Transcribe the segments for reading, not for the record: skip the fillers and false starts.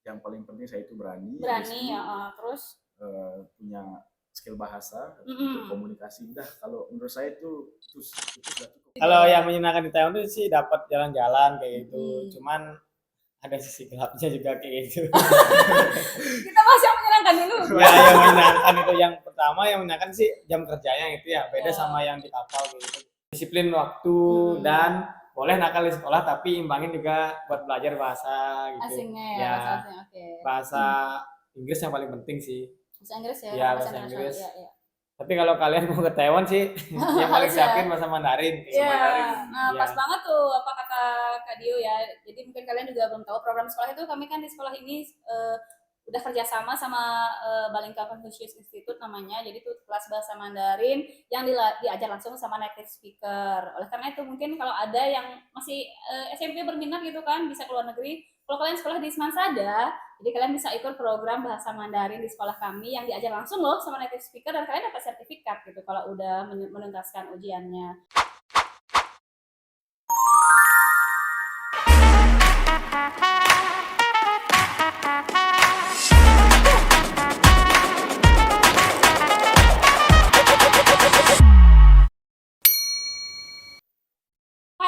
yang paling penting saya itu berani, terus punya skill bahasa untuk komunikasi. Udah, kalau menurut saya itu sudah cukup. Kalau yang menyenangkan di Taiwan itu sih dapat jalan-jalan kayak gitu. Cuman ada sisi gelapnya juga kayak gitu. Kita bahas yang menyenangkan dulu. Ya, yang menyenangkan itu yang pertama, yang menyenangkan sih jam kerjanya itu ya beda sama yang di kapal gitu. Disiplin waktu dan boleh nakal di sekolah tapi imbangin juga buat belajar bahasa gitu. Asingnya ya, bahasa asing. Oke. Bahasa Inggris yang paling penting sih. Bahasa Inggris ya. Iya, bahasa Inggris. Ya. Tapi kalau kalian mau ke Taiwan sih yang paling siapin bahasa Mandarin. Iya. Nah, pas banget tuh apa kata Kak Dio ya. Jadi mungkin kalian juga belum tahu program sekolah itu, kami kan di sekolah ini udah kerjasama sama Balingka Confucius Institute namanya. Jadi itu kelas bahasa Mandarin yang diajar langsung sama native speaker. Oleh karena itu mungkin kalau ada yang masih SMP berminat gitu kan bisa keluar negeri, kalau kalian sekolah di Semansada, jadi kalian bisa ikut program bahasa Mandarin di sekolah kami yang diajar langsung loh sama native speaker, dan kalian dapat sertifikat gitu kalau udah menuntaskan ujiannya.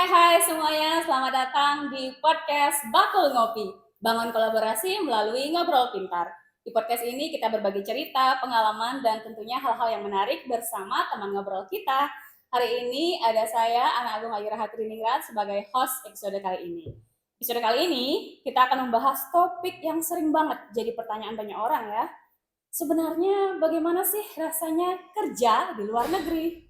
Hai semuanya, selamat datang di podcast Bakul Ngopi. Bangun kolaborasi melalui Ngobrol Pintar. Di podcast ini kita berbagi cerita, pengalaman, dan tentunya hal-hal yang menarik bersama teman ngobrol kita. Hari ini ada saya, Ana Agung Ayu Rahatriningrat, sebagai host episode kali ini. Episode kali ini kita akan membahas topik yang sering banget jadi pertanyaan banyak orang ya. Sebenarnya bagaimana sih rasanya kerja di luar negeri?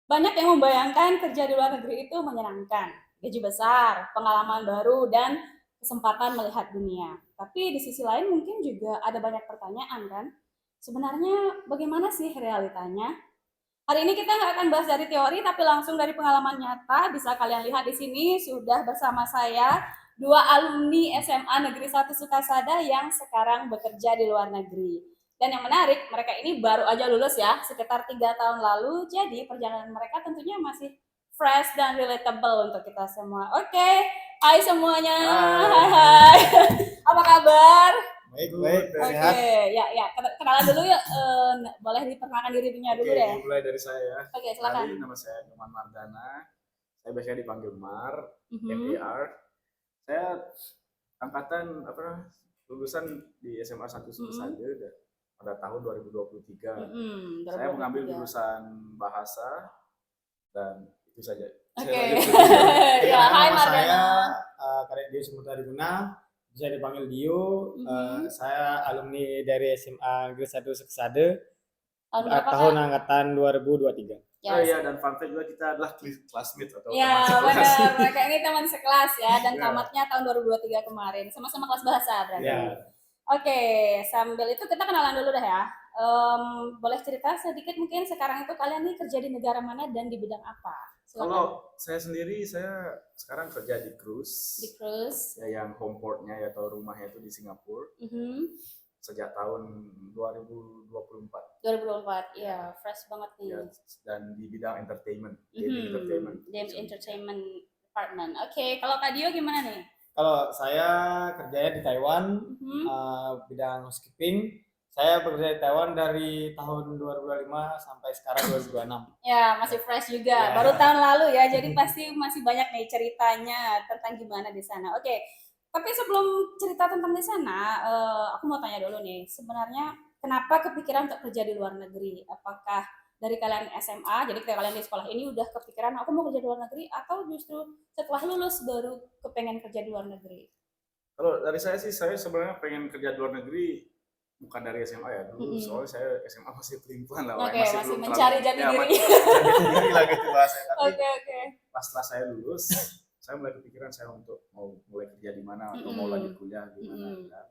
Banyak yang membayangkan kerja di luar negeri itu menyenangkan, gaji besar, pengalaman baru, dan kesempatan melihat dunia. Tapi di sisi lain mungkin juga ada banyak pertanyaan kan? Sebenarnya bagaimana sih realitanya? Hari ini kita nggak akan bahas dari teori, tapi langsung dari pengalaman nyata. Bisa kalian lihat di sini sudah bersama saya dua alumni SMA Negeri 1 Sukasada yang sekarang bekerja di luar negeri. Dan yang menarik, mereka ini baru aja lulus ya, sekitar 3 tahun lalu. Jadi perjalanan mereka tentunya masih fresh dan relatable untuk kita semua. Oke, hai semuanya. Hai. Apa kabar? Baik, sehat. Ya, kenalan dulu ya. Boleh diperkenalkan dirinya dulu deh. Mulai dari saya. Oke, silakan. Nama saya Nyoman Mardana. Saya biasanya dipanggil Mar, MAR. Saya angkatan lulusan di SMA 1 Sukasada pada tahun 2023. Saya mengambil jurusan bahasa dan itu saja. Oke. Ya, hai Mardana. Saya Dio Sumutari Guna, bisa dipanggil Dio. Saya alumni dari SMA Negeri 1 Sukasada tahun angkatan 2023. Oh iya, dan fun fact juga kita adalah classmate atau ya benar, mereka ini teman sekelas ya, dan tamatnya tahun 2023 kemarin, sama-sama kelas bahasa berarti. Oke, sambil itu kita kenalan dulu dah ya. Boleh cerita sedikit mungkin sekarang itu kalian nih kerja di negara mana dan di bidang apa? Silakan. Kalau saya sendiri, saya sekarang kerja di cruise. Di cruise. Ya, yang home portnya atau rumahnya itu di Singapura. Sejak tahun 2024. 2024, ya fresh banget nih. Ya, dan di bidang entertainment, game entertainment department. Oke, kalau Kak Dio gimana nih? Kalau saya kerjanya di Taiwan, bidang housekeeping. Saya bekerja di Taiwan dari tahun 2005 sampai sekarang 2026. Ya, masih fresh juga. Baru tahun lalu ya, jadi pasti masih banyak nih ceritanya tentang gimana di sana. Oke. Tapi sebelum cerita tentang di sana, aku mau tanya dulu nih, sebenarnya kenapa kepikiran untuk kerja di luar negeri? Apakah dari kalian SMA, jadi ketika kalian di sekolah ini udah kepikiran aku mau kerja di luar negeri, atau justru setelah lulus baru kepengen kerja di luar negeri? Kalau dari saya sih, saya sebenarnya pengen kerja di luar negeri bukan dari SMA ya dulu, soalnya saya SMA masih pelimpan lah, masih mencari jati diri. Mencari lah gitu bahasanya. Tapi pas setelah saya lulus, saya mulai kepikiran saya untuk mau mulai kerja di mana atau mau lanjut kuliah di mana. Dan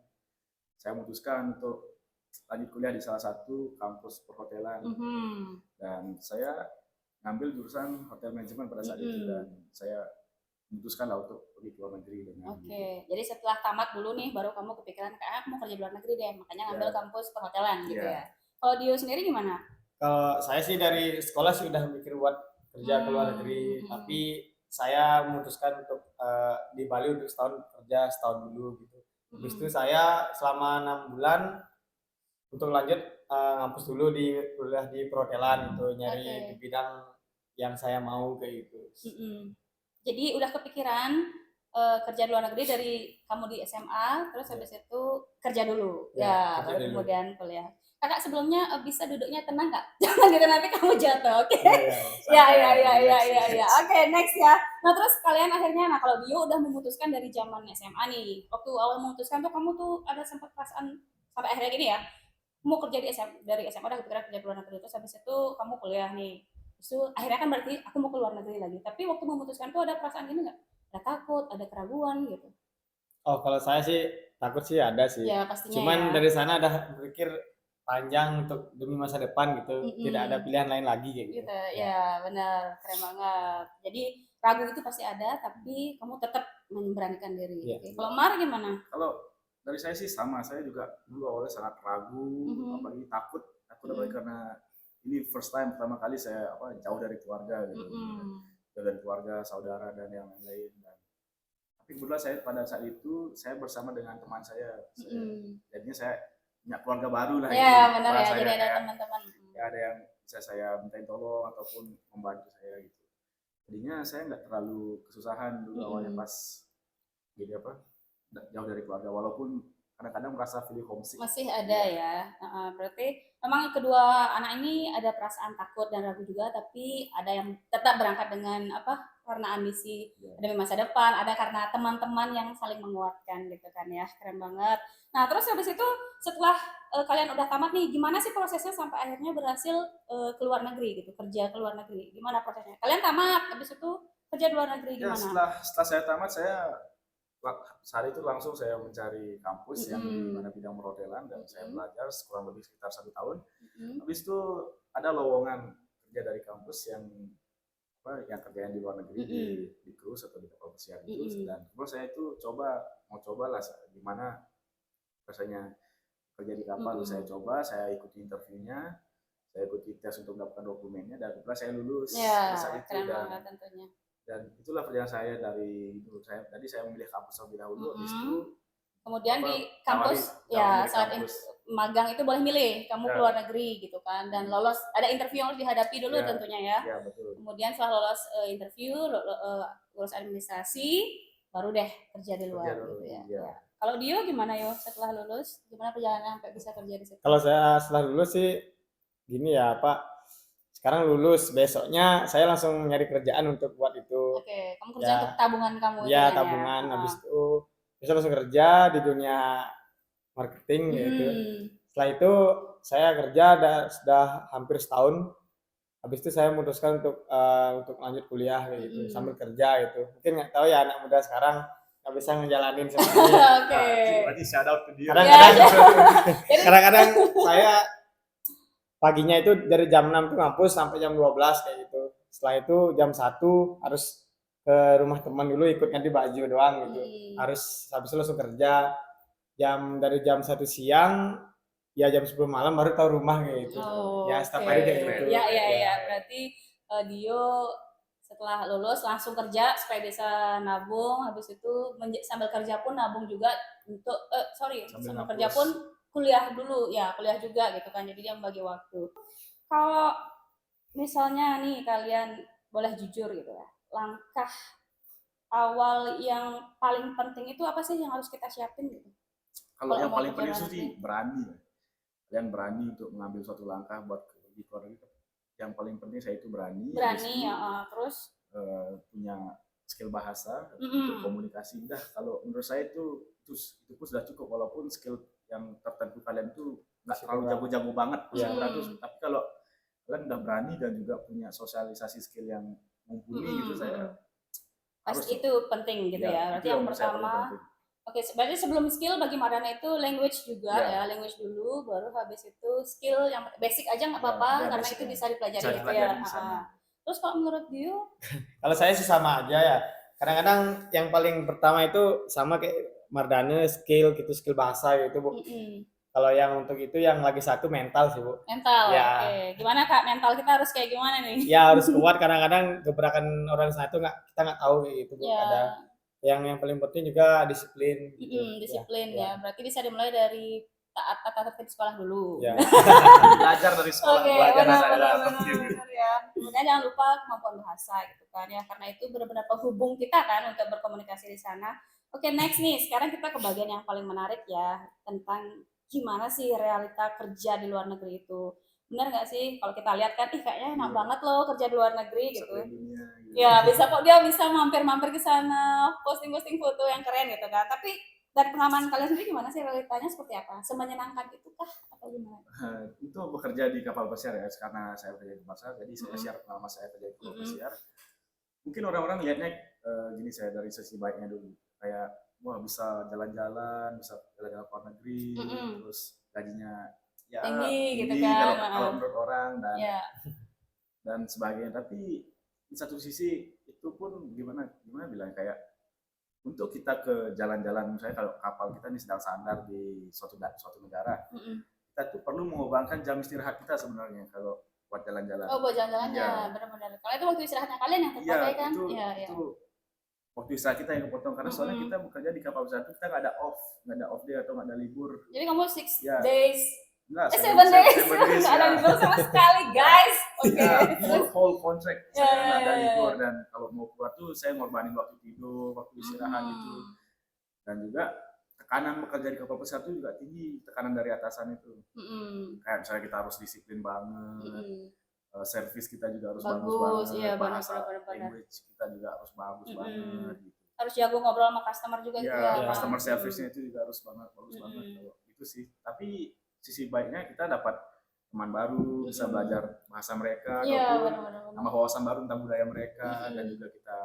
saya memutuskan untuk lanjut kuliah di salah satu kampus perhotelan. Dan saya ngambil jurusan hotel manajemen pada saat itu, dan saya memutuskan lah untuk pergi ke luar negeri dengan. Jadi setelah tamat dulu nih baru kamu kepikiran kayak mau kerja di luar negeri deh, makanya ngambil kampus perhotelan gitu ya. Kalau Dio sendiri gimana? Kalau saya sih dari sekolah sih udah mikir buat kerja ke luar negeri, tapi saya memutuskan untuk di Bali untuk setahun kerja setahun dulu gitu. Habis itu saya selama 6 bulan untuk lanjut ngampus dulu di kuliah di perhotelan itu nyari di bidang yang saya mau kayak gitu. Jadi udah kepikiran kerja di luar negeri dari kamu di SMA, terus habis itu kerja dulu, baru kemudian kuliah. Kakak sebelumnya bisa duduknya tenang nggak? Jangan gitu nanti kamu jatuh, oke? Ya. Oke, next ya. Nah terus kalian akhirnya, nah kalau Dio udah memutuskan dari zaman SMA nih, waktu awal memutuskan tuh kamu tuh ada sempat perasaan sampai akhirnya gini ya, kamu kerja dari SMA udah kepikiran kerja di luar negeri, terus habis itu kamu kuliah nih. Terus akhirnya kan berarti aku mau ke luar negeri lagi. Tapi waktu memutuskan tuh ada perasaan gini nggak? Ada takut, ada keraguan gitu? Oh kalau saya sih takut sih ada sih. Ya pastinya. Cuman ya. dari sana ada berpikir panjang untuk demi masa depan gitu. Tidak ada pilihan lain lagi kayak gitu. Ya benar, keren banget. Jadi ragu itu pasti ada, tapi kamu tetap memberanikan diri. Ya. Kalau Mar gimana? Kalau dari saya sih sama, saya juga dulu awalnya sangat ragu, apalagi takut apalagi karena ini first time pertama kali saya jauh dari keluarga gitu, jauh dari keluarga, saudara dan yang lain. Tapi kebetulan saya pada saat itu saya bersama dengan teman saya, jadinya saya punya keluarga baru lah. Ya benar ya, jadi ada teman-teman. Ya ada yang bisa saya mintain tolong ataupun membantu saya gitu. Jadinya saya nggak terlalu kesusahan dulu awalnya pas jadi jauh dari keluarga, walaupun kadang-kadang merasa feeling homesick. Masih ada ya. Berarti memang kedua anak ini ada perasaan takut dan ragu juga, tapi ada yang tetap berangkat dengan karena ambisi demi masa depan, ada karena teman-teman yang saling menguatkan gitu kan ya. Keren banget. Nah terus habis itu setelah kalian udah tamat nih, gimana sih prosesnya sampai akhirnya berhasil ke luar negeri gitu, kerja ke luar negeri? Gimana prosesnya? Kalian tamat, habis itu kerja di luar negeri gimana? Ya, setelah saya tamat, saat itu langsung saya mencari kampus yang di mana bidang perhotelan dan saya belajar kurang lebih sekitar 1 tahun. Habis itu ada lowongan kerja dari kampus yang kerjaan di luar negeri di cruise atau di kapal pesiar itu, dan terus saya itu mau coba lah gimana rasanya kerja di kapal. Saya coba, saya ikuti interviewnya, saya ikuti tes untuk mendapatkan dokumennya, dan kemudian saya lulus. Saat itu tentunya. Dan itulah perjalanan saya dari itu. Tadi saya memilih kampus terlebih dahulu, habis itu kemudian di kampus saat magang itu boleh milih kamu ke luar negeri gitu kan, dan lolos ada interview yang harus dihadapi dulu tentunya ya. Betul. Kemudian setelah lolos interview, lulus administrasi, baru deh kerja di luar gitu ya. Kalau Dio gimana yo setelah lulus, gimana perjalanan sampai bisa kerja di situ? Kalau saya setelah lulus sih gini ya Pak, sekarang lulus, besoknya saya langsung nyari kerjaan untuk buat itu. Oke, kamu kerja untuk tabungan kamu? Ya tabungan, habis itu bisa langsung kerja di dunia marketing gitu. Setelah itu saya kerja sudah hampir setahun. Habis itu saya memutuskan untuk lanjut kuliah gitu, sambil kerja gitu. Mungkin nggak tahu ya anak muda sekarang nggak bisa ngejalanin seperti ini. Berarti shout out ke dia. Kadang-kadang saya paginya itu dari jam 6 tuh ngampus sampai jam 12 kayak gitu. Setelah itu jam 1 harus ke rumah teman dulu ikut ganti baju doang gitu. Harus habis itu langsung kerja. Dari jam 1 siang ya jam 10 malam baru tahu rumah kayak gitu. Ya setiap hari kayak gitu. Ya. Berarti Dio setelah lulus langsung kerja supaya bisa nabung, habis itu sambil kerja pun nabung juga untuk sambil kerja pun kuliah dulu ya, kuliah juga gitu kan, jadi dia membagi waktu. Kalau misalnya nih kalian boleh jujur gitu ya, langkah awal yang paling penting itu apa sih yang harus kita siapin gitu? Kalau yang paling penting sih berani. Kalian berani untuk mengambil suatu langkah buat di luar negeri. Yang paling penting saya itu berani terus punya skill bahasa untuk komunikasi. Kalau menurut saya itu pun sudah cukup, walaupun skill yang tertentu kalian tuh nggak terlalu jago-jago banget, tapi kalau kalian udah berani dan juga punya sosialisasi skill yang mumpuni gitu, saya pasti itu penting gitu ya. Berarti yang pertama, berarti sebelum skill bagi Mardana itu language juga ya, language dulu, baru habis itu skill yang basic aja nggak apa-apa, karena itu bisa dipelajari gitu ya. Terus kalau menurut Dio? Kalau saya sih sama aja ya. Kadang-kadang yang paling pertama itu sama kayak Mardana, skill bahasa gitu Bu. Kalau yang untuk itu yang lagi satu mental sih Bu. Mental, oke. Gimana Kak, mental kita harus kayak gimana nih? Ya harus kuat, kadang-kadang gebrakan orang sana itu kita nggak tahu kayak gitu Bu. Ada yang paling penting juga disiplin gitu. Disiplin ya. Berarti bisa dimulai dari taat tata tertib sekolah dulu. Ya. Belajar dari sekolah, Oke, belajar dari benar sekolah. ya. Kemudian jangan lupa kemampuan bahasa gitu kan ya, karena itu benar-benar penghubung kita kan untuk berkomunikasi di sana. Oke, next nih, sekarang kita ke bagian yang paling menarik ya, tentang gimana sih realita kerja di luar negeri itu. Benar nggak sih kalau kita lihat kan, kayaknya enak banget loh kerja di luar negeri gitu. Ya bisa kok, dia bisa mampir-mampir ke sana, posting-posting foto yang keren gitu kan. Tapi dari pengalaman kalian sendiri gimana sih, realitanya seperti apa? Semenyenangkan itu kah atau gimana? Itu bekerja di kapal pesiar ya, karena saya bekerja di kapal pesiar, jadi saya share pengalaman saya kerja di kapal pesiar. Mungkin orang-orang lihatnya gini, saya dari sisi baiknya dulu, kayak wah bisa jalan-jalan, bisa jalan-jalan ke luar negeri, terus gajinya ya tinggi gitu kan, kalau menurut orang ya. dan sebagainya. Tapi di satu sisi itu pun gimana bilang, kayak untuk kita ke jalan-jalan, misalnya kalau kapal kita ini sedang sandar di suatu negara, kita tuh perlu mengorbankan jam istirahat kita sebenarnya kalau buat jalan-jalan. Oh, buat jalan-jalannya, ya. Benar-benar. Karena itu waktu istirahatnya kalian yang terpakai kan? Itu waktu istirahat kita yang kepotong, karena soalnya kita bekerja di kapal besar itu kita nggak ada off day atau nggak ada libur. Jadi kamu 6 days. Enggak, 7 days. Nggak ada libur sama sekali, guys. Oke. Whole contract saya nggak ada libur, dan kalau mau keluar tuh saya ngorbanin waktu tidur, waktu istirahat itu. Dan juga tekanan bekerja di kapal besar itu juga tinggi, tekanan dari atasan itu. Kayak misalnya kita harus disiplin banget, servis kita juga harus bagus banget, bahasa language kita juga harus bagus banget. Gitu. Harus jago ngobrol sama customer juga gitu ya. Customer service-nya itu juga harus bagus banget. Kalau itu sih. Tapi sisi baiknya kita dapat teman baru, bisa belajar bahasa mereka, sama wawasan baru tentang budaya mereka, dan juga kita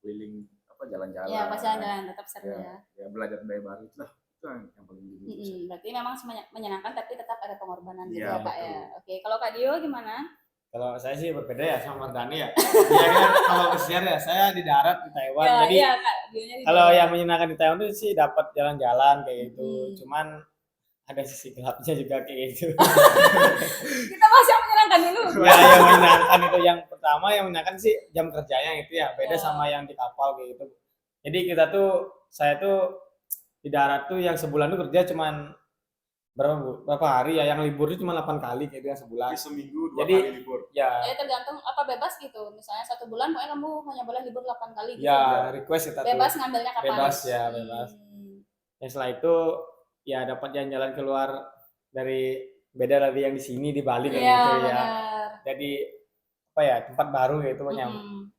keliling jalan-jalan. Iya, jalan-jalan tetap seru ya. Ya belajar budaya baru itu yang paling penting. Berarti memang menyenangkan tapi tetap ada pengorbanan gitu ya Pak ya. Oke, kalau Kak Dio gimana? Kalau saya sih berbeda ya sama Mardani ya. Dia kan kalau pesiar ya, saya di darat di Taiwan. Jadi kalau yang menyenangkan di Taiwan itu sih dapat jalan-jalan kayak gitu. Cuman ada sisi gelapnya juga kayak gitu. Kita masih yang menyenangkan dulu. Ya, yang menyenangkan itu yang pertama, yang menyenangkan sih jam kerjanya itu ya beda sama yang di kapal kayak gitu. Jadi saya tuh di darat tuh yang sebulan tuh kerja cuman berapa hari ya, yang libur itu cuma 8 kali kayak gitu yang sebulan. Jadi seminggu 2 kali libur. Ya tergantung apa bebas gitu. Misalnya 1 bulan pokoknya kamu hanya boleh libur 8 kali gitu. Ya, request kita bebas tuh. Ngambilnya kapan. Bebas. Yang setelah itu ya dapat jalan-jalan keluar dari beda dari yang di sini di Bali kayak gitu ya. Jadi tempat baru gitu banyak.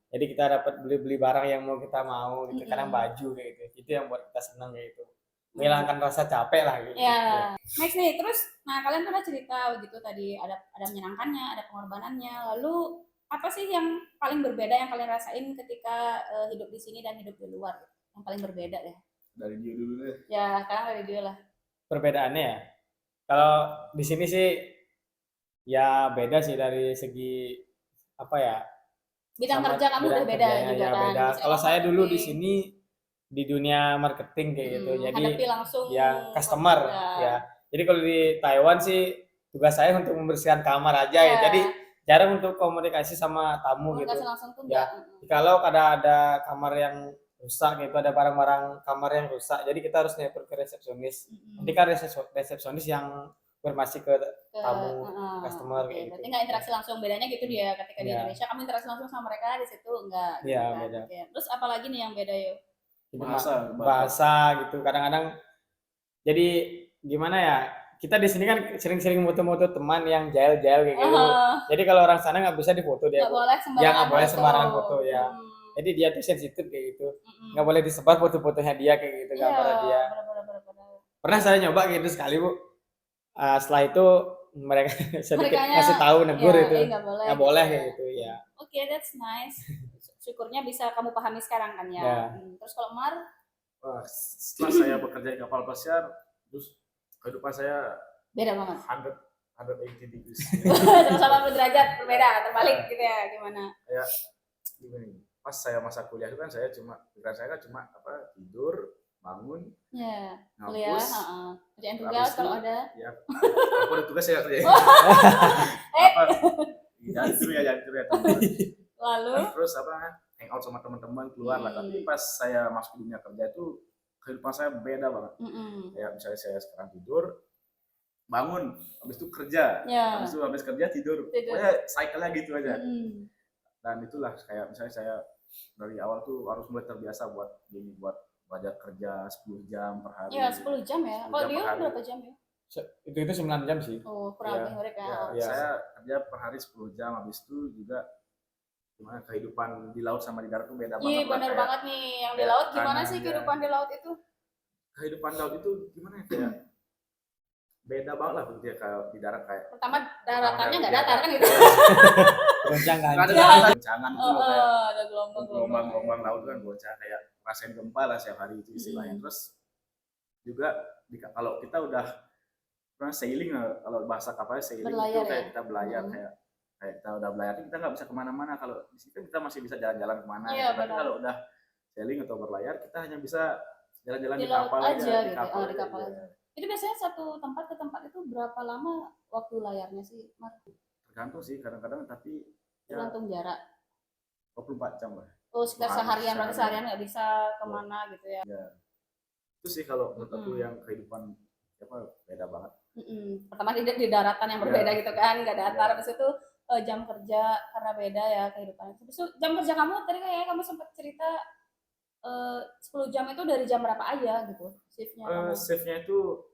Jadi kita dapat beli barang yang kita mau gitu, kadang baju kayak gitu. Itu yang buat kita senang kayak gitu. Menghilangkan rasa capek lah gitu. Ya. Next nih, terus kalian pernah cerita begitu tadi ada menyenangkannya, ada pengorbanannya. Lalu apa sih yang paling berbeda yang kalian rasain ketika hidup di sini dan hidup di luar? Yang paling berbeda ya? Dari dia dulu deh. Ya, sekarang dari dia lah. Perbedaannya ya, kalau di sini sih ya beda sih dari segi bidang kerja kamu udah beda juga kan. Beda. Kalau saya dulu di sini di dunia marketing kayak gitu, jadi langsung ya customer ya. Jadi kalau di Taiwan sih tugas saya untuk membersihkan kamar aja ya. Jadi jarang untuk komunikasi sama tamu gitu. Langsung tuh ya. Kalau ada kamar yang rusak gitu, ada barang-barang kamar yang rusak, jadi kita harus nelpon ke resepsionis. Nanti kan resepsionis yang informasi ke tamu, customer kayak gitu. Berarti nggak interaksi langsung, bedanya gitu dia. Ketika di Indonesia kamu interaksi langsung sama mereka, di situ enggak. Iya, beda. Terus apalagi nih yang beda yuk? Bahasa gitu. Kadang-kadang jadi gimana ya? Kita di sini kan sering-sering foto-foto teman yang jail-jail kayak gitu. Jadi kalau orang sana nggak bisa difoto dia. Nggak boleh sembarangan foto ya. Jadi dia tuh sensitif kayak gitu, nggak boleh disebar foto-fotonya dia kayak gitu, gambar dia. Pernah saya nyoba gitu sekali Bu. Setelah itu mereka sedikit kasih tahu negur itu, nggak boleh kayak gitu ya. Oke, that's nice. Syukurnya bisa kamu pahami sekarang kan ya. Terus kalau Mar? Setelah saya bekerja di kapal pesiar, terus kehidupan saya beda banget. 180 degrees. 180 derajat berbeda, terbalik gitu ya, gimana? Kayak gini. Pas saya masa kuliah itu kan pikiran saya kan cuma dan bangun, kuliah, kerjaan tugas kalau ada. Ya, kalau ada tugas saya kerjain. Jangan tidur ya. Lalu? Terus hangout sama teman-teman keluar lah. Hmm. Tapi pas saya masuk dunia kerja itu kehidupan saya beda banget. Kayak misalnya saya sekarang tidur, bangun, habis itu kerja, Ya. habis kerja tidur. Pokoknya cycle-nya gitu aja. Dan itulah kayak misalnya saya dari awal tuh harus mulai terbiasa buat belajar kerja 10 jam per hari. Ya 10 jam ya. 10 Kalau jam dia per hari. berapa jam ya? Itu 9 jam sih. Oh, kurang lebih mirip ya. Iya. Saya kerja per hari 10 jam, habis itu juga gimana kehidupan di laut sama di darat tuh beda banget. Iya benar banget nih. Yang di laut gimana sih kehidupan di laut itu? Kehidupan laut itu gimana ya, kayak beda banget lah dia kalau di darat kayak. Pertama daratannya nggak datar kan gitu. Goncangan. Ada goncangan tuh kayak Ada gelombang laut kan goncang kayak rasain gempa lah setiap hari itu istilahnya. Terus juga kalau kita udah pernah sailing, kalau bahasa kapalnya sailing itu kayak kita belayar kayak kita udah belayar kita nggak bisa kemana-mana. Kalau di situ kita masih bisa jalan-jalan kemana. Tapi kalau udah sailing atau berlayar kita hanya bisa jalan-jalan di kapal aja, di kapal aja. Itu biasanya satu tempat ke tempat itu berapa lama waktu layarnya sih, Mar? Tergantung sih kadang-kadang, tapi tergantung jarak. 24 jam lah. Oh, sekitar seharian, berarti seharian nggak bisa kemana gitu ya. Itu sih kalau menurut aku yang kehidupan beda banget. Pertama di daratan yang berbeda gitu kan, nggak datar. Terus itu jam kerja karena beda ya kehidupannya. Terus jam kerja kamu tadi kayak kamu sempat cerita 10 jam itu dari jam berapa aja gitu shiftnya? Shiftnya itu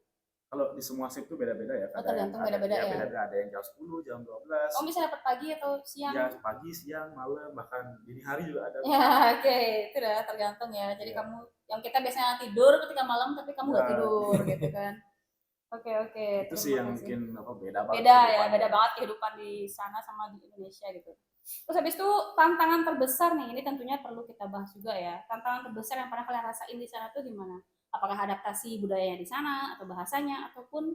kalau di semua shift itu beda-beda ya. Tergantung beda-beda ya. Beda-beda, ada yang jam 10, jam 12. Oh, bisa dapat pagi atau siang? Ya, pagi, siang, malam, bahkan dini hari juga ada. Ya, oke. Itu udah tergantung ya. Jadi kamu, yang kita biasanya tidur ketika malam, tapi kamu nggak tidur gitu kan. Oke. Itu sih yang mungkin beda banget. Beda banget kehidupan di sana sama di Indonesia gitu. Terus habis itu tantangan terbesar nih, ini tentunya perlu kita bahas juga ya. Tantangan terbesar yang pernah kalian rasain di sana tuh gimana? Apakah adaptasi budayanya di sana atau bahasanya ataupun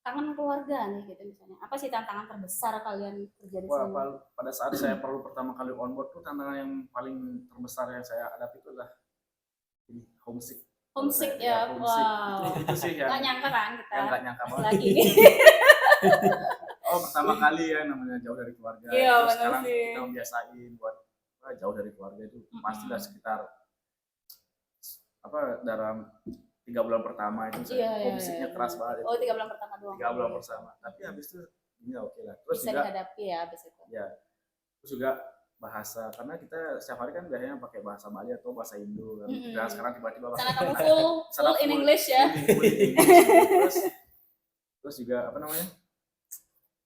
kangen keluarga nih gitu misalnya. Apa sih tantangan terbesar kalian kerja di sana? Pada saat saya pertama kali on board tuh tantangan yang paling terbesar yang saya hadapi itu adalah homesick. Homesick ya, wow. Itu sih yang nggak nyangka kan kita. Nggak nyangka banget. Lagi. Pertama kali ya namanya jauh dari keluarga. Iya, terus sekarang sih. kita membiasain buat jauh dari keluarga itu pastilah sekitar dalam 3 bulan pertama itu homesicknya keras banget. Oh, 3 bulan pertama doang. 3 bulan pertama. Tapi habis itu ini oke lah. Terus bisa juga dihadapi ya habis itu. Ya. Terus juga bahasa, karena kita setiap hari kan biasanya pakai bahasa Bali atau bahasa Indo kan. Dan sekarang tiba-tiba sana kamu full in English ya. Full in English. Terus juga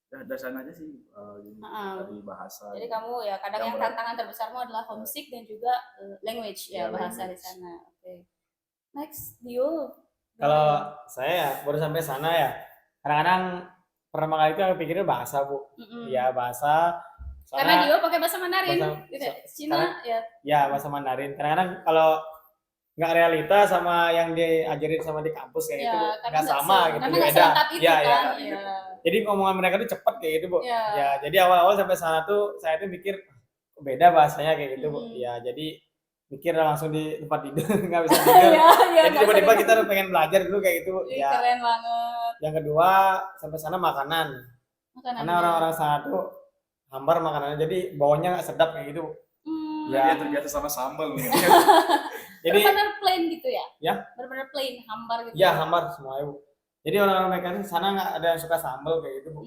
ya dari sana aja sih dari bahasa. Jadi kamu ya kadang yang tantangan terbesarmu adalah homesick dan juga language ya bahasa di sana. Oke. Next, Dio. Kalau saya ya baru sampai sana ya. Kadang-kadang pertama kali itu aku pikirnya bahasa, Bu. Ya bahasa. Karena Dio pakai bahasa Mandarin. Cina ya. Ya bahasa Mandarin. Kadang-kadang kalau nggak realita sama yang diajarin sama di kampus kayak gitu nggak sama gitu, beda. Jadi ngomongan mereka tuh cepat kayak gitu, Bu. Ya, jadi awal-awal sampai sana tuh saya tuh mikir beda bahasanya kayak gitu, Bu. Ya, jadi mikir langsung di tempat tidur nggak bisa tidur. Jadi tiba-tiba kita udah pengen belajar dulu kayak gitu, Bu. Ya. Keren banget. Yang kedua, sampai sana makanan. Karena orang-orang sana tuh hambar makanannya, jadi baunya nggak sedap kayak gitu, Bu. Ya, terbiasa sama sambal. Jadi benar plain gitu ya? Ya. Benar plain, hambar gitu. Ya, hambar semuanya, Bu. Jadi orang-orang mereka di sana nggak ada yang suka sambal kayak gitu, Bu.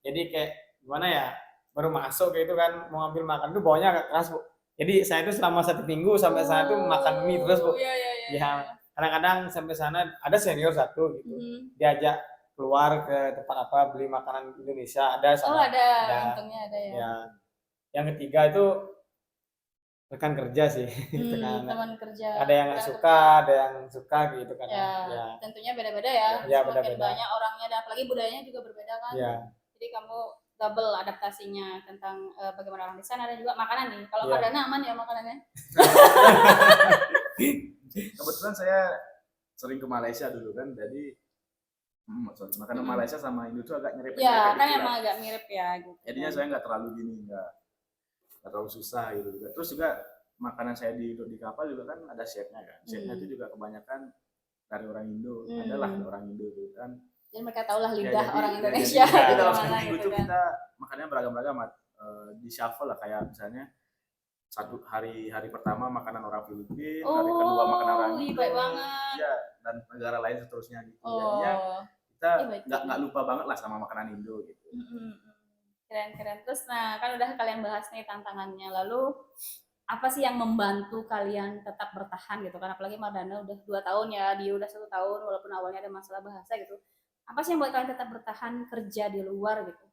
Jadi kayak gimana ya, baru masuk kayak itu kan mau ambil makan tuh baunya agak keras, Bu. Jadi saya itu selama 1 minggu sampai sana tuh makan mie terus, Bu. Ya, kadang-kadang sampai sana ada senior satu gitu, diajak keluar ke tempat beli makanan Indonesia ada sana. Oh ada, untungnya ada ya. Ya. Yang ketiga itu rekan kerja sih. Teman kerja. Ada yang nggak suka, ada yang suka gitu kan. Ya. Tentunya beda-beda ya. Ya, semakin beda-beda. banyak orangnya dan apalagi budayanya juga berbeda kan. Ya. Jadi kamu double adaptasinya tentang bagaimana orang di sana dan juga makanan nih. Kalau Perdana aman ya makanannya? Kebetulan saya sering ke Malaysia dulu kan, jadi makanan Malaysia sama Indo itu agak mirip. Ya, kan emang agak mirip ya. Gitu. Jadinya saya nggak terlalu nggak terlalu susah gitu juga. Terus juga makanan saya di kapal juga kan ada chefnya kan. Chefnya itu juga kebanyakan dari orang Indo. Adalah orang Indo gitu kan. Jadi mereka tahulah lidah orang Indonesia gitu dalam mana gitu kan. Kita makannya beragam-ragam di shuffle lah, kayak misalnya hari pertama makanan orang Filipina, hari kedua makanan orang Indo, baik banget. ya, dan negara lain seterusnya gitu. Oh. Jadinya kita baik. nggak lupa banget lah sama makanan Indo gitu. Keren. Terus nah kan udah kalian bahas nih tantangannya. Lalu apa sih yang membantu kalian tetap bertahan gitu kan? Apalagi Mardana udah 2 tahun ya, dia udah 1 tahun walaupun awalnya ada masalah bahasa gitu. Apa sih yang buat kalian tetap bertahan kerja di luar gitu?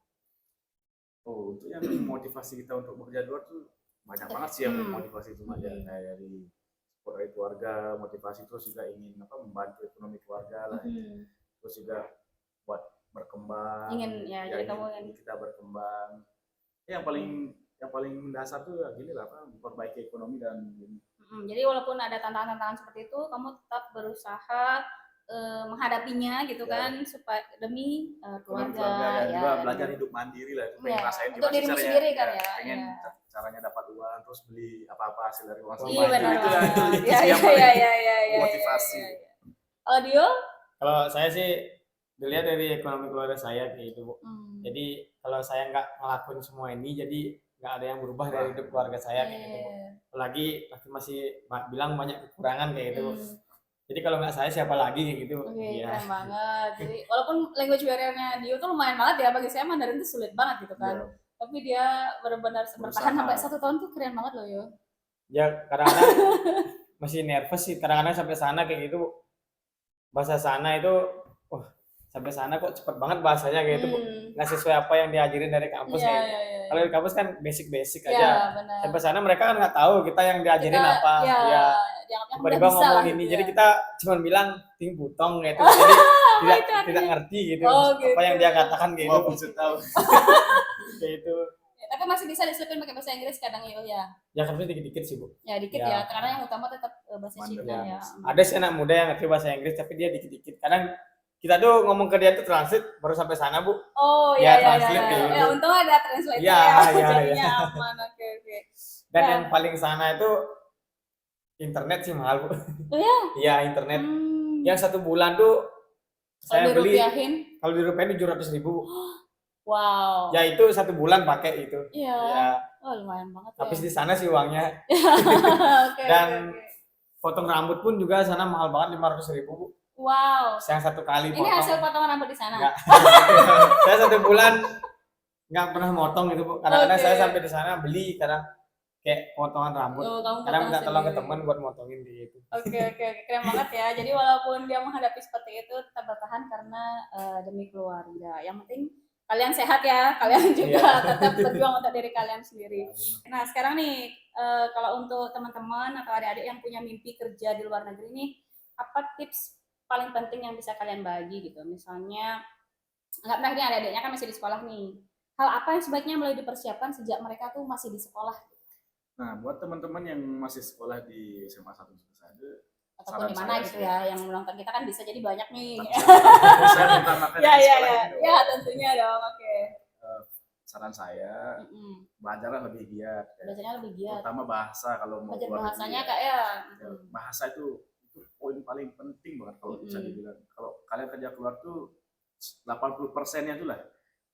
Oh, untuk yang motivasi kita untuk bekerja di luar tuh banyak banget sih yang motivasi cuma kayak dari keluarga, motivasi, terus juga ingin membantu ekonomi keluarga lah. Terus juga buat berkembang. Jadi kamu ingin kita berkembang. Yang paling mendasar tuh gini lah, memperbaiki ekonomi dan jadi walaupun ada tantangan-tantangan seperti itu, kamu tetap berusaha menghadapinya gitu kan, supaya demi keluarga ya, juga belajar hidup mandiri lah, pengen rasain untuk dirimu sendiri kan ya, pengen caranya dapat uang terus beli apa-apa hasil dari uang iya benar ya, motivasi. Kalau Dio? Kalau saya sih dilihat dari ekonomi keluarga saya kayak gitu, Bu. Jadi kalau saya nggak ngelakuin semua ini, jadi nggak ada yang berubah dari hidup keluarga saya kayak gitu, Bu. Apalagi masih bilang banyak kekurangan kayak gitu, Bu. Jadi kalau nggak saya siapa lagi kayak gitu. Keren banget. Jadi walaupun language barrier-nya Dio tuh lumayan banget ya, bagi saya Mandarin tuh sulit banget gitu kan. Tapi dia benar-benar bertahan sampai 1 tahun tuh keren banget loh, Yo. Ya kadang-kadang masih nervous sih, kadang-kadang sampai sana kayak gitu, bahasa sana itu sampai sana kok cepet banget bahasanya kayak gitu, Bu. Nggak sesuai apa yang diajarin dari kampus kayak gitu. Kalau di kampus kan basic aja. Sampai sana mereka kan nggak tahu kita yang diajarin apa. Tiba-tiba ngomong ini, jadi kita cuma bilang ting putong gitu. Jadi tidak ngerti gitu apa yang dia katakan gitu. Tahu. Kayak itu. Tapi masih bisa diselipin pakai bahasa Inggris kadang ya. Ya tapi dikit-dikit sih, Bu. Ya dikit ya, karena yang utama tetap bahasa Cina ya. Ada sih anak muda yang ngerti bahasa Inggris tapi dia dikit-dikit. Kadang kita tuh ngomong ke dia tuh translate baru sampai sana, Bu. Oh iya. Ya untung ada translator jadinya aman. Oke. Dan yang paling sana itu internet sih mahal, Bu. Oh ya? Iya, internet. Yang 1 bulan tuh saya beli kalau dirupiahin 700.000. Wow. Ya itu 1 bulan pakai itu. Iya. Ya. Oh lumayan banget. Habis di sana sih uangnya. Dan potong rambut pun juga sana mahal banget 500.000, Bu. Wow. Yang 1 kali potong. Ini hasil potongan rambut di sana? Enggak. Saya 1 bulan nggak pernah motong gitu, Bu. Kadang-kadang saya sampai di sana beli kayak potongan rambut. Kadang minta tolong ke teman buat motongin gitu. Oke. Keren banget ya. Jadi walaupun dia menghadapi seperti itu tetap bertahan karena demi keluarga. Yang penting kalian sehat ya, kalian juga tetap berjuang untuk diri kalian sendiri. Nah sekarang nih, kalau untuk teman-teman atau adik-adik yang punya mimpi kerja di luar negeri nih, apa tips paling penting yang bisa kalian bagi gitu? Misalnya, nggak pernah nih adik-adiknya kan masih di sekolah nih. Hal apa yang sebaiknya mulai dipersiapkan sejak mereka tuh masih di sekolah? Nah, buat teman-teman yang masih sekolah di SMA 1 Sukasade, ataupun di mana gitu ya, yang menonton kita kan bisa jadi banyak nih. Saya utamakan ya tentunya dong. Oke. Saran saya belajarlah lebih giat. Belajarnya lebih giat. Terutama bahasa kalau mau belajar bahasanya Kak ya. Bahasa itu poin paling penting banget kalau bisa dibilang. Kalau kalian kerja keluar tuh 80%-nya itu lah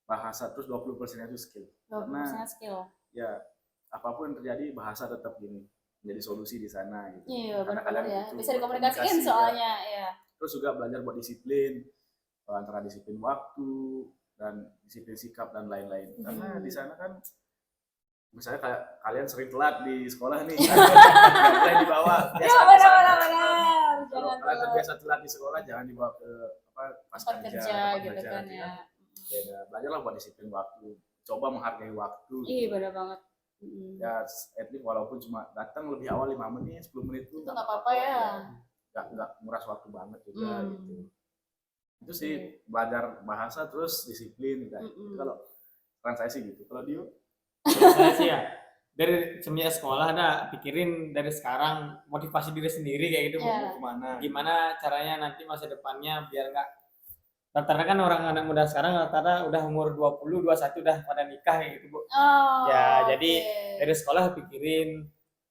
bahasa, terus 20%-nya itu skill. 20% skill. Ya apapun yang terjadi bahasa tetap gini menjadi solusi di sana gitu. Iya benar ya. Bisa dikomunikasiin soalnya ya. Terus juga belajar buat disiplin, antara disiplin waktu dan disiplin sikap dan lain-lain. Karena di sana kan misalnya kayak kalian sering telat di sekolah nih, nggak boleh dibawa. Ya benar. Kalau kalian terbiasa telat di sekolah jangan dibawa ke pas kerja gitu kan ya. Belajarlah buat disiplin waktu. Coba menghargai waktu. Iya benar banget. Ya, at least walaupun cuma datang lebih awal 5 menit, 10 menit itu nggak apa-apa ya. Nggak nguras waktu banget juga gitu. Itu sih belajar bahasa terus disiplin gitu. Kalau saran saya sih gitu. Kalau Dio? Saya sih ya dari semenjak sekolah ada pikirin dari sekarang motivasi diri sendiri kayak gitu, mau kemana, gimana caranya nanti masa depannya biar nggak rata-rata kan orang anak muda sekarang rata-rata udah umur 20, 21 udah pada nikah kayak gitu, Bu. Jadi dari sekolah pikirin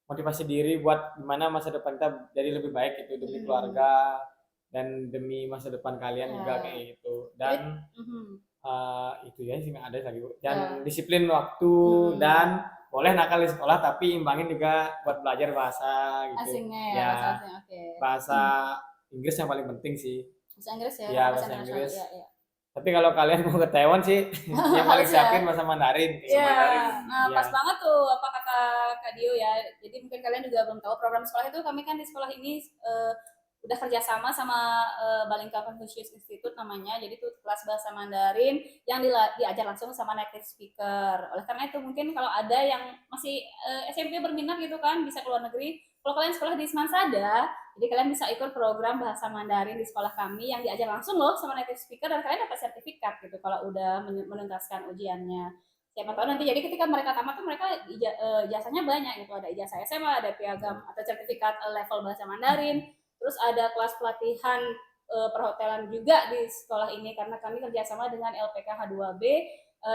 motivasi diri buat gimana masa depan kita jadi lebih baik itu demi keluarga dan demi masa depan kalian juga kayak gitu. Dan itu ya sih nggak ada lagi, Bu. Dan disiplin waktu dan boleh nakal di sekolah tapi imbangin juga buat belajar bahasa gitu. Asingnya ya, Ya, bahasa asing. Oke. bahasa Inggris yang paling penting sih. Bahasa Inggris ya, Iya, bahasa bahasa internasional. Inggris. Iya, iya. Tapi kalau kalian mau ke Taiwan sih yang paling Harus ya. siapin bahasa Mandarin. Iya, nah Iya. pas banget tuh apa kata Kak Dio ya. Jadi mungkin kalian juga belum tahu program sekolah itu, kami kan di sekolah ini udah kerjasama sama Balingka Confucius Institute namanya. Jadi tuh kelas bahasa Mandarin yang diajar langsung sama native speaker. Oleh karena itu mungkin kalau ada yang masih SMP berminat gitu kan bisa keluar negeri. Kalau kalian sekolah di Semansada, jadi kalian bisa ikut program bahasa Mandarin di sekolah kami yang diajar langsung loh sama native speaker dan kalian dapat sertifikat gitu kalau udah menuntaskan ujiannya. Siapa tahu nanti jadi ketika mereka tamat tuh mereka ijazahnya banyak gitu, ada ijazah SMA, ada piagam atau sertifikat level bahasa Mandarin. Terus ada kelas pelatihan perhotelan juga di sekolah ini karena kami kerjasama dengan LPK H2B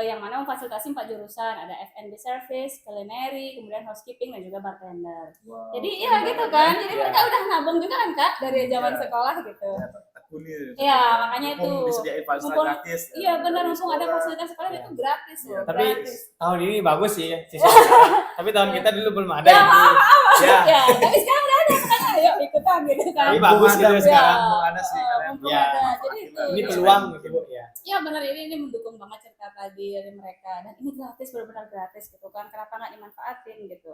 yang mana memfasilitasi 4 jurusan, ada F&B service, culinary, kemudian housekeeping dan juga bartender. Wow, Jadi iya gitu kan, jadi Iya. mereka udah nabung juga kan Kak dari zaman Iya. sekolah gitu. Ya, tekuni. Iya, makanya itu. Mumpung disediain fasilitas Mumpung- gratis. Iya benar, dari mumpung ada sekolah. fasilitas sekolah Iya. itu gratis Iya, loh. Tapi gratis. tahun ini bagus sih siswa sekarang. Tapi tahun kita dulu belum ada. Ya, itu. Ya. Ya, tapi sekarang udah ada makanya ayo ikutan gitu kan. Tapi bagus Mumpung gitu ada, sekarang. mumpung ada sih kalian. Mumpung Ya. ada. Jadi itu. Ini Iya. peluang gitu Bu ya. Iya benar, ini mendukung banget cerita tadi dari mereka dan ini gratis, benar-benar gratis gitu kan, kenapa nggak dimanfaatin gitu.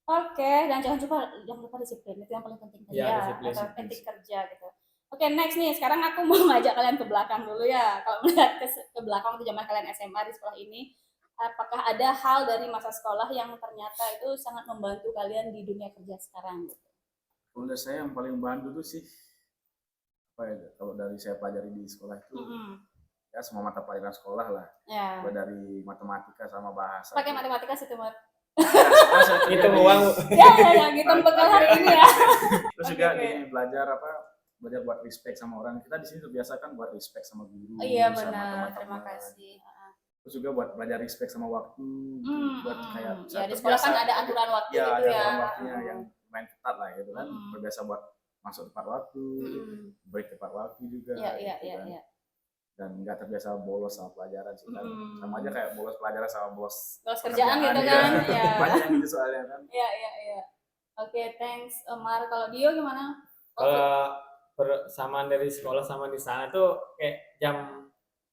Oke, dan jangan lupa disiplin, itu yang paling penting tadi Iya, ya, disiplin, atau disiplin. etik kerja gitu. Oke, next nih, sekarang aku mau ngajak kalian ke belakang dulu ya. Kalau melihat ke belakang di zaman kalian SMA di sekolah ini, apakah ada hal dari masa sekolah yang ternyata itu sangat membantu kalian di dunia kerja sekarang gitu? Kalau dari saya yang paling membantu tuh sih apa ya, kalau dari saya pelajari di sekolah itu ya semua mata pelajaran sekolah lah. Ya. Mulai dari matematika sama bahasa. Pakai matematika sih teman. Itu uang. Ya, gitu bekal hari ini ya. Terus juga Oke. gini, belajar buat respect sama orang. Kita di sini terbiasa kan buat respect sama guru, Oh iya sama benar, teman-teman. terima kasih. Terus juga buat belajar respect sama waktu, buat kayak Ya di sekolah kan ada aturan waktu ya, gitu ada ya. aturan waktunya yang main ketat lah gitu kan. Terbiasa buat masuk tepat waktu, break tepat waktu juga. Iya, gitu iya, kan. iya. Dan nggak terbiasa bolos sama pelajaran sih kan. Sama aja kayak bolos pelajaran sama bolos Terus kerjaan gitu ya. kan. Ya. Banyak yang gitu soalnya kan. Iya. Oke, thanks Omar. Kalau Dio gimana? Kalau persamaan dari sekolah sama di sana tuh kayak jam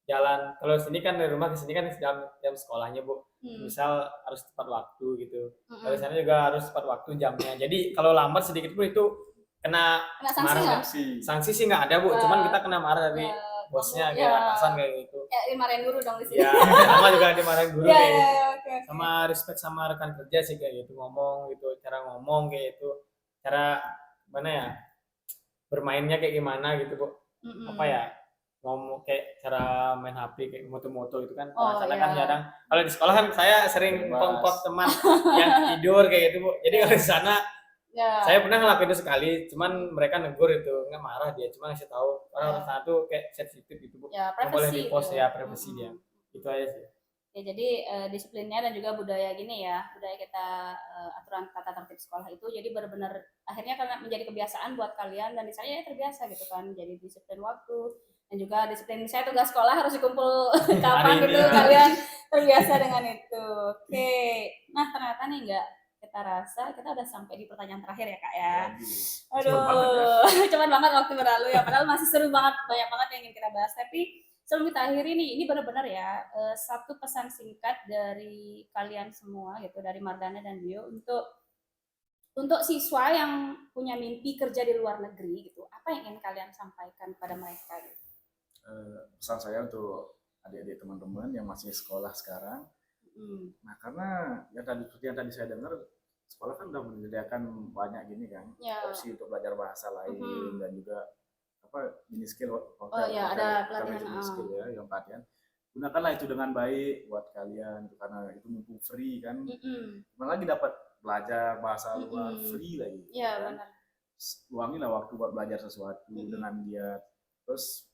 jalan. Kalau sini kan dari rumah ke sini kan jam sekolahnya Bu. Misal harus tepat waktu gitu. Kalau di sana juga harus tepat waktu jamnya. Jadi kalau lambat sedikit pun itu kena sanksi marah. nggak? Sanksi sih nggak ada Bu. Cuman kita kena marah dari bosnya kayak atasan kayak gitu. Ya dimarahin guru dong di sini. Ya, sama juga dimarahin guru kayak gitu. Iya, oke. Sama respect sama rekan kerja sih kayak gitu, ngomong gitu, cara ngomong kayak gitu, cara mana ya bermainnya kayak gimana gitu Bu. Apa ya, ngomong kayak cara main HP kayak moto-moto gitu kan. Karena kan kadang kalau di sekolah kan saya sering ngomong teman yang tidur kayak gitu Bu. Jadi kalau di sana saya pernah ngelakuin itu sekali, cuman mereka negur itu, nggak marah dia, cuma ngasih tahu orang satu kayak sensitif gitu Bu. Ya, Nggak boleh privasi di post gitu. ya, privasi dia. Itu aja sih. Ya, jadi disiplinnya dan juga budaya gini ya, budaya kita aturan tata tertib sekolah itu jadi benar-benar akhirnya karena menjadi kebiasaan buat kalian dan di saya ya terbiasa gitu kan, jadi disiplin waktu dan juga disiplin saya tugas sekolah harus dikumpul kapan gitu kalian terbiasa dengan itu. Oke, nah ternyata nih kita rasa kita udah sampai di pertanyaan terakhir ya Kak ya. Aduh, cepat banget waktu berlalu ya, padahal masih seru banget, banyak banget yang ingin kita bahas, tapi sebelum kita akhiri nih, ini benar-benar ya satu pesan singkat dari kalian semua gitu, dari Mardana dan Dio untuk siswa yang punya mimpi kerja di luar negeri gitu, apa yang ingin kalian sampaikan kepada mereka gitu? Pesan saya untuk adik-adik teman-teman yang masih sekolah sekarang, nah karena seperti yang tadi saya dengar, sekolah kan udah menyediakan banyak gini kan, opsi untuk belajar bahasa lain dan juga mini skill ada pelatihan mini skill ya yang pelatihan, gunakanlah itu dengan baik buat kalian karena itu mumpung free kan, lagi dapat belajar bahasa luar free lagi, kan? Benar. Luangilah waktu buat belajar sesuatu dengan dia, terus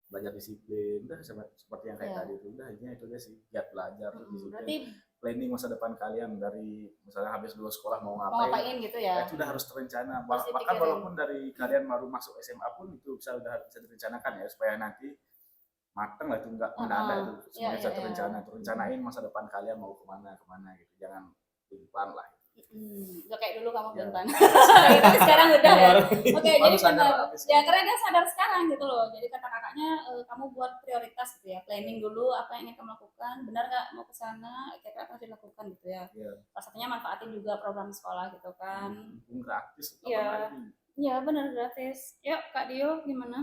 belajar disiplin, udah seperti yang kayak tadi itu, udah itu aja sih, giat belajar, disiplin. Berarti planning masa depan kalian dari misalnya habis lulus sekolah mau ngapain gitu ya? Itu udah harus terencana. Bahkan walaupun dari kalian baru masuk SMA pun itu udah bisa direncanakan ya supaya nanti matang lah, itu nggak mendadak itu. Semuanya Iya, saya iya. rencanain masa depan kalian mau kemana gitu, jangan plan lah. Gak kayak dulu kamu Ya. belum tapi sekarang udah ya. Oke, Baru jadi sadar benar. habis. Ya karena dia sadar sekarang gitu loh. Jadi kata kakaknya kamu buat prioritas gitu ya, planning dulu apa yang ingin kamu lakukan, benar nggak mau ke sana, kira-kira apa yang harus dilakukan gitu ya. Iya. Salah satunya manfaatin juga program sekolah gitu kan. Mumpung gratis. Iya. Iya benar gratis. Yuk Kak Dio gimana?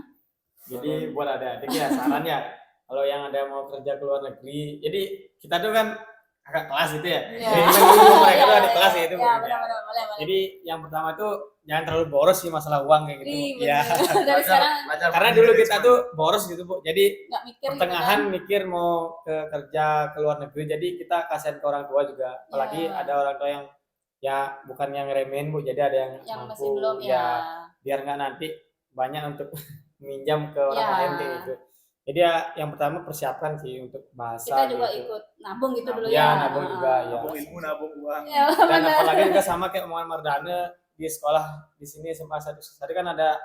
Jadi buat adik-adik ya saran ya, kalau yang ada mau kerja ke luar negeri, jadi kita tuh kan kakak kelas gitu ya. Iya. Jadi kita dulu mereka tuh Iya, ada kelas ya itu. Iya benar-benar boleh. Jadi yang pertama tuh jangan terlalu boros sih masalah uang kayak gitu. Iya. Ya. Dari sekarang Karena dulu kita tuh boros gitu Bu. Jadi nggak mikir pertengahan gitu mikir mau ke kerja ke luar negeri, jadi kita kasihan ke orang tua juga. Apalagi Iya. ada orang tua yang ya bukan yang remehin Bu, jadi ada yang yang mampu masih belum ya, biar nggak nanti banyak untuk minjam ke orang Ya. lain kayak gitu. Jadi ya yang pertama persiapkan sih untuk bahasa kita juga gitu. ikut nabung gitu dulu Ya, ya. nabung juga ya. nabung ilmu, nabung uang. Ya, Dan benar. apalagi juga sama kayak omongan Mardana di sekolah di sini SMA 1 tadi kan ada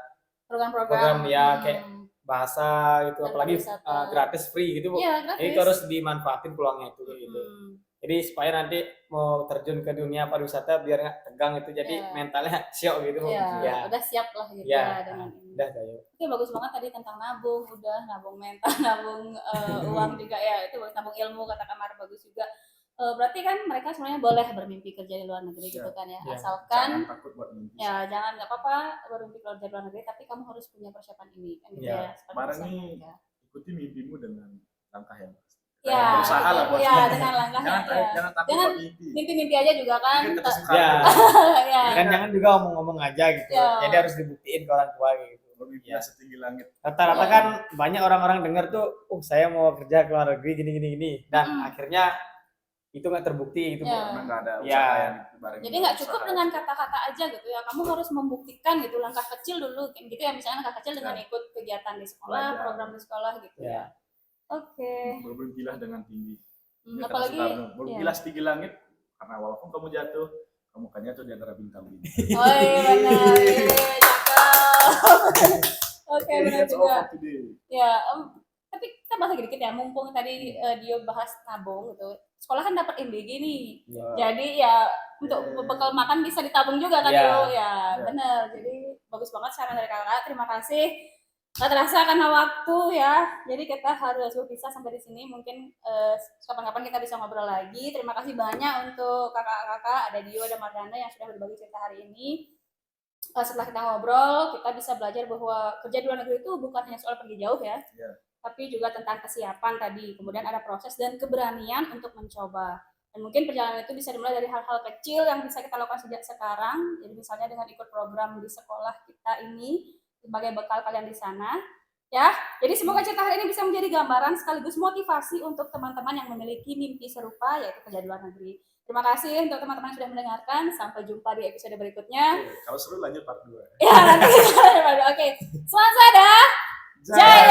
Program-program ya, kayak bahasa gitu, Dan apalagi pariwisata. gratis free gitu Bu. Iya, gratis. Jadi itu harus dimanfaatin peluangnya itu kayak gitu. Jadi supaya nanti mau terjun ke dunia pariwisata biar nggak tegang itu, jadi Iya. mentalnya siap gitu. Iya, Ya, udah siap lah gitu Ya. ya dengan ini. udah kayak. Oke, bagus banget tadi tentang nabung, udah nabung mental, nabung uang juga ya. Itu bagus, nabung ilmu kata Kamar bagus juga. Berarti kan mereka sebenarnya boleh bermimpi kerja di luar negeri gitu kan ya. Ya. Asalkan Jangan takut buat mimpi. ya jangan nggak apa-apa bermimpi kerja di luar negeri, tapi kamu harus punya persiapan ini kan gitu Ya. ya. Seperti Kemarin pesan nih, mereka. ikuti mimpimu dengan langkah yang pasti. Ya, Berusaha lah buat ya mimpi. dengan langkahnya Jangan ya. jangan takut Jangan buat mimpi. Mimpi-mimpi aja juga kan. Mungkin kita suka Ya. Ya. Kan jangan juga ngomong-ngomong aja gitu. Ya. Jadi harus dibuktiin ke orang tua gitu. bermimpi Ya. setinggi langit. Rata-rata Ya. kan banyak orang-orang dengar tuh, saya mau kerja ke luar negeri gini dan akhirnya itu nggak terbukti gitu Bu. Ya. Karena nggak ada Ya. usaha yang dibarengi Jadi dengan nggak cukup usaha. dengan kata-kata aja gitu ya. Kamu harus membuktikan gitu langkah kecil dulu kayak gitu ya. Misalnya langkah kecil dengan ikut kegiatan di sekolah, Belajar. program di sekolah gitu ya. Ya. Oke. Bermimpilah dengan tinggi. Kata Apalagi Soekarno, bermimpilah setinggi langit karena walaupun kamu jatuh, kamu akan jatuh di antara bintang-bintang. oh iya benar. Cakep. Oke, benar That's all juga. for today. Ya, tapi kita bahas lagi dikit ya. Mumpung tadi Dio bahas nabung gitu. Sekolah kan dapat MBG nih. Ya. Jadi ya untuk bekal makan bisa ditabung juga kan Ya. Dio. Ya, Ya. benar. Jadi bagus banget saran dari kakak. Terima kasih. Nggak terasa karena waktu ya. Jadi kita harus berpisah sampai di sini. Mungkin kapan-kapan kita bisa ngobrol lagi. Terima kasih banyak untuk kakak-kakak, ada Dio, ada Mardana yang sudah berbagi cerita hari ini. Setelah kita ngobrol, kita bisa belajar bahwa kerja di luar negeri itu bukan hanya soal pergi jauh ya, tapi juga tentang kesiapan tadi. Kemudian ada proses dan keberanian untuk mencoba. Dan mungkin perjalanan itu bisa dimulai dari hal-hal kecil yang bisa kita lakukan sejak sekarang. Jadi misalnya dengan ikut program di sekolah kita ini sebagai bekal kalian di sana. Ya, jadi semoga cerita hari ini bisa menjadi gambaran sekaligus motivasi untuk teman-teman yang memiliki mimpi serupa, yaitu kerja di luar negeri. Terima kasih untuk teman-teman yang sudah mendengarkan. Sampai jumpa di episode berikutnya. Kalau seru lanjut part 2. Ya, nanti kita Oke. Selamat Jai